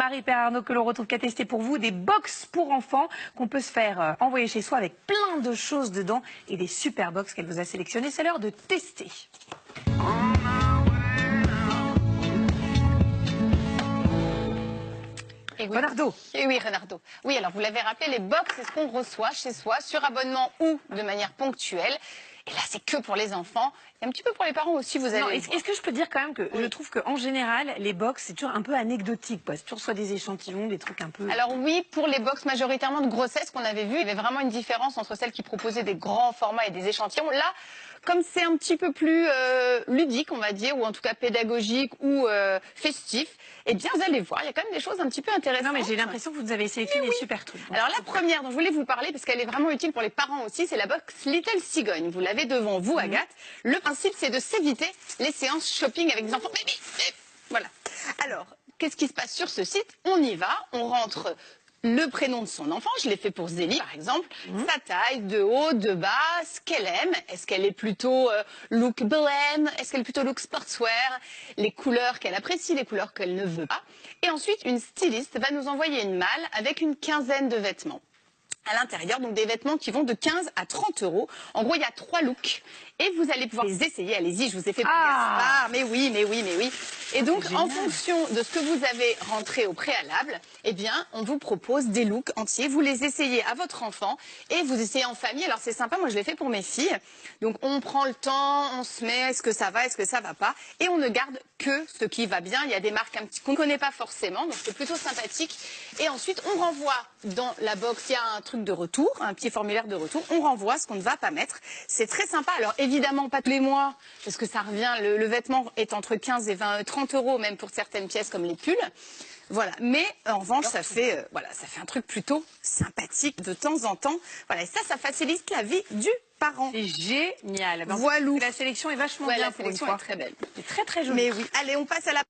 Marie Perarnaud que l'on retrouve qu'à tester pour vous des box pour enfants qu'on peut se faire envoyer chez soi avec plein de choses dedans et des super box qu'elle vous a sélectionnées. C'est l'heure de tester. Et oui. Renardo. Et oui, Renardo. Oui, alors vous l'avez rappelé, les box, c'est ce qu'on reçoit chez soi sur abonnement ou de manière ponctuelle. Et là, c'est que pour les enfants. Et un petit peu pour les parents aussi, vous allez. Est-ce que je peux dire quand même que je trouve qu'en général, les box, c'est toujours un peu anecdotique. C'est toujours soit des échantillons, des trucs un peu... Alors oui, pour les box majoritairement de grossesse qu'on avait vu, il y avait vraiment une différence entre celles qui proposaient des grands formats et des échantillons. Là, comme c'est un petit peu plus ludique, on va dire, ou en tout cas pédagogique ou festif, eh bien, vous allez voir, il y a quand même des choses un petit peu intéressantes. Non, mais j'ai l'impression que vous avez sélectionné des super trucs. Alors la première dont je voulais vous parler, parce qu'elle est vraiment utile pour les parents aussi, c'est la box Little Cigogne. Vous l'avez devant vous, Agathe. Le principe, c'est de s'éviter les séances shopping avec des enfants. Voilà. Alors, qu'est-ce qui se passe sur ce site? On y va, on rentre le prénom de son enfant, je l'ai fait pour Zélie par exemple, sa taille, de haut, de bas, ce qu'elle aime, est-ce qu'elle est plutôt look bohème, est-ce qu'elle est plutôt look sportswear, les couleurs qu'elle apprécie, les couleurs qu'elle ne veut pas. Et ensuite, une styliste va nous envoyer une malle avec une quinzaine de vêtements à l'intérieur, donc des vêtements qui vont de 15 à 30 €. En gros, il y a 3 looks et vous allez pouvoir les essayer. Allez-y, je vous ai fait pour Gaspard. Mais oui, mais oui, mais oui. Et donc, en fonction de ce que vous avez rentré au préalable, eh bien, on vous propose des looks entiers. Vous les essayez à votre enfant et vous essayez en famille. Alors, c'est sympa. Moi, je l'ai fait pour mes filles. Donc, on prend le temps, on se met, est-ce que ça va, est-ce que ça va pas? Et on ne garde que ce qui va bien. Il y a des marques un petit qu'on ne connaît pas forcément, donc c'est plutôt sympathique. Et ensuite, on renvoie dans la box, il y a un truc de retour, un petit formulaire de retour. On renvoie ce qu'on ne va pas mettre. C'est très sympa. Alors, évidemment, pas tous les mois, parce que ça revient, le vêtement est entre 15 et 30 €, même pour certaines pièces comme les pulls. Voilà. Mais en revanche, ça fait un truc plutôt sympathique de temps en temps. Voilà. Et ça facilite la vie du parent. C'est génial. Voilou. La sélection est vachement bien. La sélection est très belle. C'est très, très joli. Mais oui. Allez, on passe à la